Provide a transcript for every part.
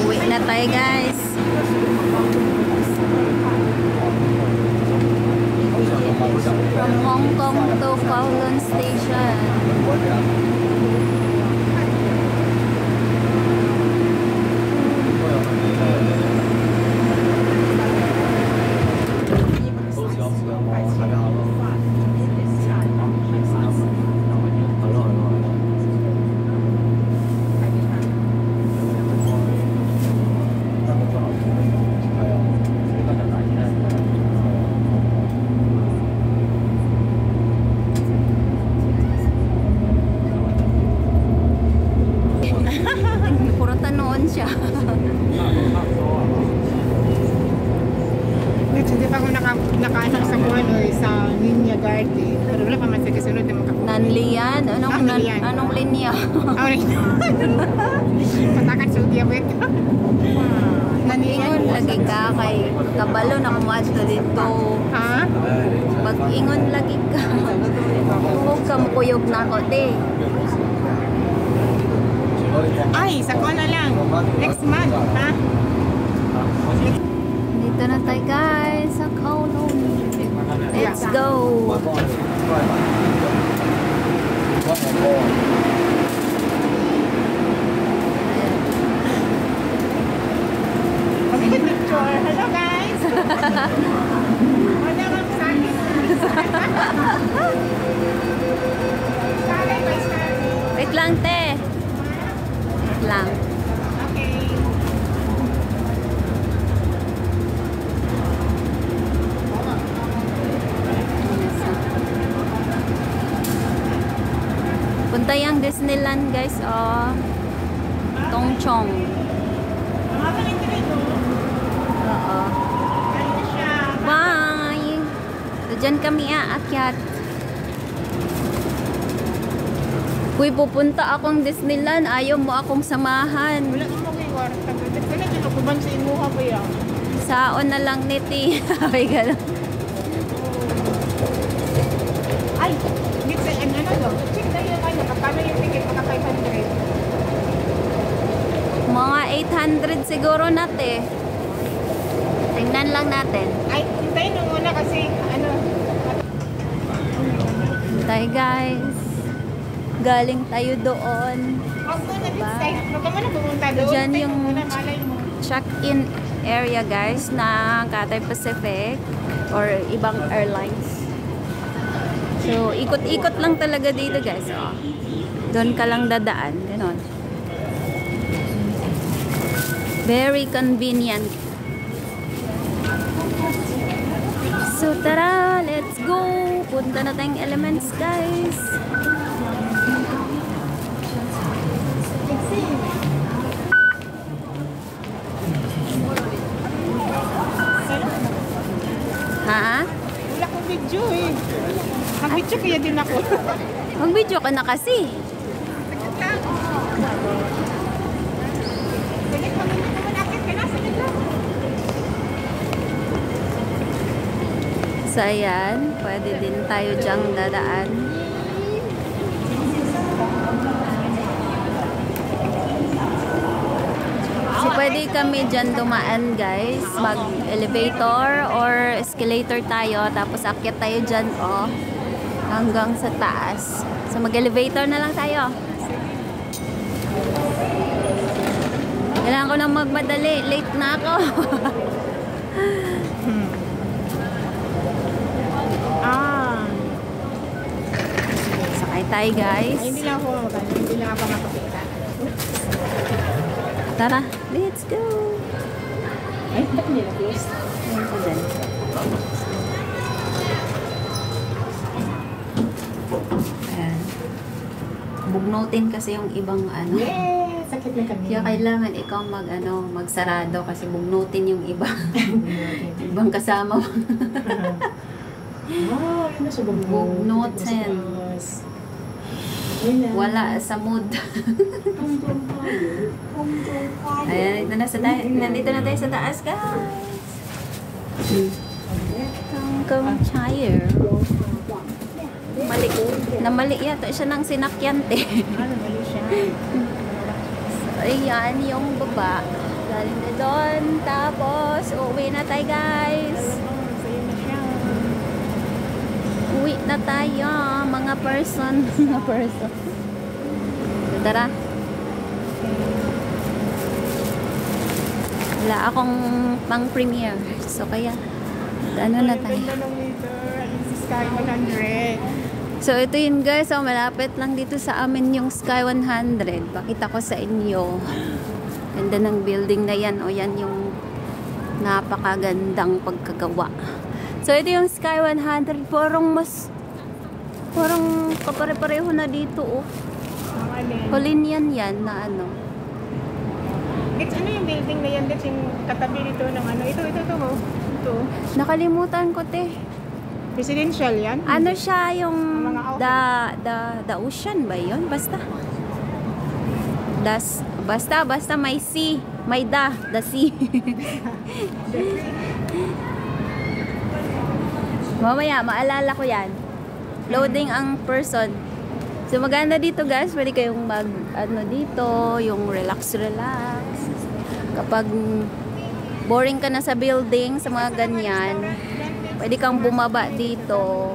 Uwi na tayo guys. From Hong Kong to Kowloon Station. Puro tanoon siya. Hindi pa ako nakaanap sa Guano sa Linya Garden. Pero wala pa man sa kasunod na makakuha. Nanlian? Nanlian. Anong linya? Patakan sa Udia Wet. Mag-ingon lagi ka kay kabalo na kumadto dito. Ha? Mag-ingon lagi ka. Huwag ka mukuyog na ako, te. Ay, sa Guano lang. Next month, ha? Dito na tayo guys sa Kowloon. Let's go. Okay, picture. Hello guys. Wala kang sani. Sali by sali. Wait lang, te. Wait lang. Okay. Punta yung Disneyland guys, oh. Tongchong. Oo. Bye! So, dyan kami aakyat. Uy, pupunta akong Disneyland. Ayaw mo akong samahan. Wala mo may warta. Wala dito kuban sa imuha pa yan. Saon na lang niti. Ay, gano'n. Ay, hindi sa ano no? Check na yun ano. Kakano yung ticket? Mga 500. Mga 800 siguro natin. Tingnan lang natin. Ay, hintayin mo muna kasi ano. Tayo guys. Galing tayo doon. Huwag mo na this side. Huwag ka muna pumunta doon. Diyan Hintayin yung mo muna, malay mo. check-in area guys na Cathay Pacific or ibang airlines. So, ikot-ikot lang talaga dito guys. Oh. Doon ka lang dadaan. Ganon. Very convenient. So, tara! Let's go! Punta na tayong Elements guys. Ha? Wala akong video eh. Ang video kaya din ako. Mag-video ka na kasi. Sige, pamilya naman natin. Pinasa nila. So, ayan. Pwede din tayo dyang dadaan. So, pwede kami dyan dumaan, guys. Mag-elevator or escalator tayo. Tapos, akyat tayo dyan, oh. Hanggang sa taas. So, mag-elevator na lang tayo. Kailangan ko nang magmadali. Late na ako. Sakay tayo, guys. Ay, hindi lang ako magano. Hindi lang ako makapita. Tara, let's go. Ay, ba't nila close? Ayun ko dyan. Ayan. Bugnutin kasi yung ibang ano. Yes! Sakit na kami. Kaya kailangan ikaw magsarado kasi bugnutin yung iba. Ibang kasama mo. Wow, yun na siya Bugnutin. Wala sa mood. Ayan, nandito na tayo sa taas, guys. Hong Kong Chire. Namali yata siya ng sinakyante. Ano, mali siya. Ayan, yung baba. Galing na doon. Tapos, uuwi na tayo, guys. Sa'yo na siya. Uwi na tayo, mga person. Mga person. Tara. Wala akong pang premiere. So, kaya, ano na tayo. Ang ganda ng meter. Ayun si Sky 100. So, ito yun guys. So, malapit lang dito sa amin yung Sky 100. Pakita ko sa inyo. Ganda ng building na yan. O, yan yung napakagandang pagkagawa. So, ito yung Sky 100. Parang kapare-pareho na dito, oh. Ang alin. Holinian yan na ano. It's ano yung building na yan? That's yung katabi dito ng ano. Ito. Oh. Ito. Nakalimutan ko, te. Residential yan? Ano siya yung Ang mga the ocean ba yun? Basta may sea. May the sea. Mamaya, maalala ko yan. Loading ang person. So maganda dito guys. Pwede kayong mag ano dito, yung relax. Kapag boring ka na sa building, sa mga ganyan, pwede kang bumaba dito.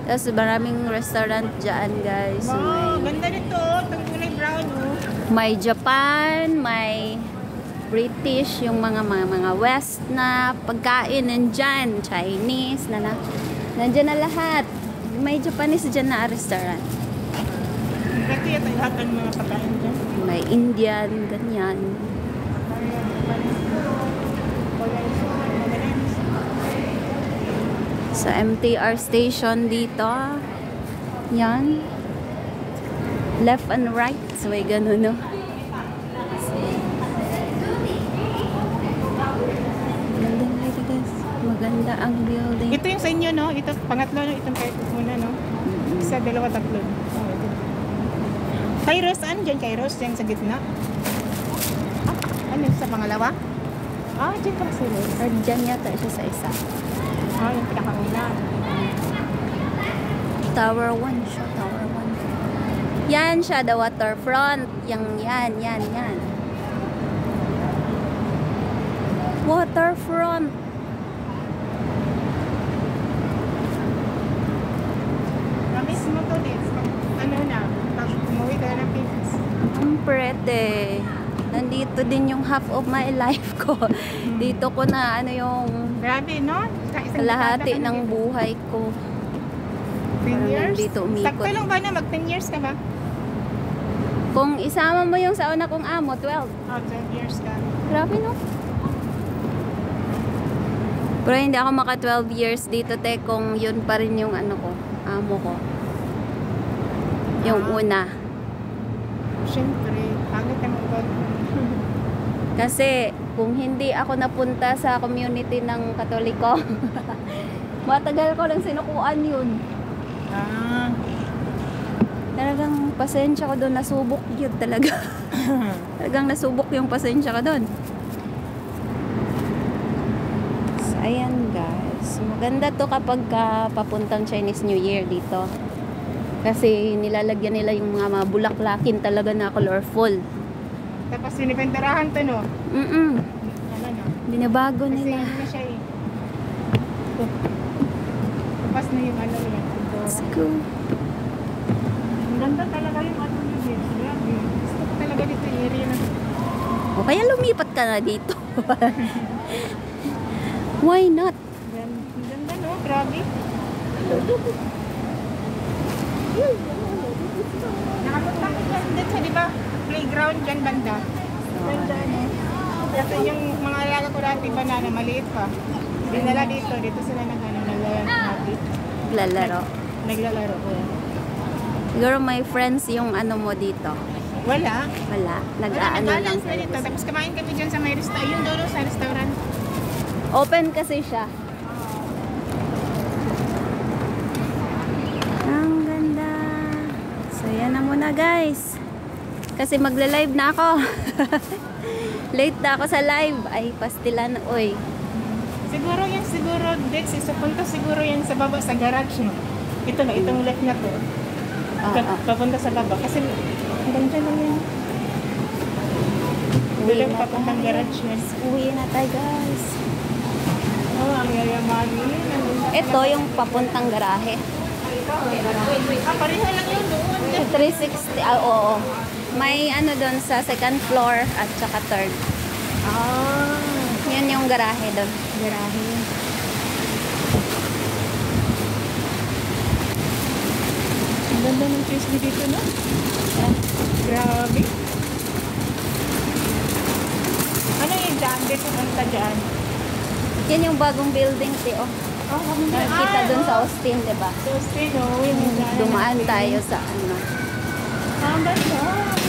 Tapos maraming restaurant dyan guys. Wow, ganda nito. Itong kulay brown, oh. May Japan, may British, yung mga West na pagkain nandyan. Chinese, nandyan na lahat. May Japanese dyan na restaurant. Ito yung lahat ng mga pagkain dyan. May Indian, ganyan. Sa MTR station dito. Yan. Left and right. So, may ganun, no? Maganda dito, guys. Maganda ang building. Ito yung sa inyo, no? Ito, pangatlo, no? Itong kahit muna, no? Isa, dalawa, tatlo. Kairos, saan dyan? Kairos, yan sa gitna. Ano sa pangalawa? Dyan pala sila. Or dyan yata siya sa isa. Yung pinakauna. Tower 1 siya. Tower 1. Yan siya, the waterfront. Yan. Waterfront. Namiss mo to, Liz. Ano na? Pag umuwi ka na ng Philippines. Ang pretty. Nandito din yung half of my life ko. Dito ko na ano yung Grabe, no? kalahati ng buhay ko. 10 years? Dito umikot. Sakto lang ba na? Mag 10 years ka ba? Kung isama mo yung sa una kong amo, 12. 12 years ka. Grabe, no? Pero hindi ako maka 12 years dito, te, kung yun pa rin yung ano ko, amo ko. Yung una. Siyempre, pangit naman ba? Kasi kung hindi ako napunta sa community ng Katoliko, matagal ko lang sinukuan yun. Talagang pasensya ko doon, nasubok yun talaga. Talagang nasubok yung pasensya ko doon. So, ayan guys. Maganda to kapag papuntang Chinese New Year dito. Kasi nilalagyan nila yung mga bulaklakin talaga na colorful. Tapos sinibentarahan to, no? Ano, no? binabago Kasi nila. ano na siya eh. Tapos na yung ano yan. Let's go. Ang ganda talaga yung ano niya. Grabe. Gusto ko talaga dito yung area na. O kaya lumipat ka na dito. Why not? Ang ganda, no? Grabe. Nakapunta ko dyan sa, di ba? Playground dyan banda. Ganda, no? Kasi yung mga alaga ko dati banana, maliit pa. Dinala dito sila Lalaro. naglalaro. Siguro may friends yung ano mo dito. Wala. Wala. Nag-aano lang Nag-balance na dito. Tapos kumain kami dyan sa may restaurant. Yung doon sa restaurant. Open kasi siya. Ang ganda. So, yan na muna guys. Kasi magla-live na ako. Late na ako sa live. Ay, pastilan. Oy. Siguro, Dex, isa punta siguro yan sa baba sa garage, no? Ito na, itong left na to. Papunta sa baba. Kasi hanggang dyan lang yan. Uwi Doon na papuntang garage yan. Uwi na tayo guys. Oh, ang yayamanin. Ito yung papuntang garahe. Pareho lang yun doon. 360, oo. May ano doon sa second floor at saka third. Yun yung garahe doon. Garahe. Ang ganda ng Tuesday dito, no? Grabe. Ano yung dyan? Dito punta dyan. Yan yung bagong building, Tio. Nakikita doon sa Austin, di ba? Tuesday, no? Yung dyan. Dumaan tayo sa ano. Ang ganda.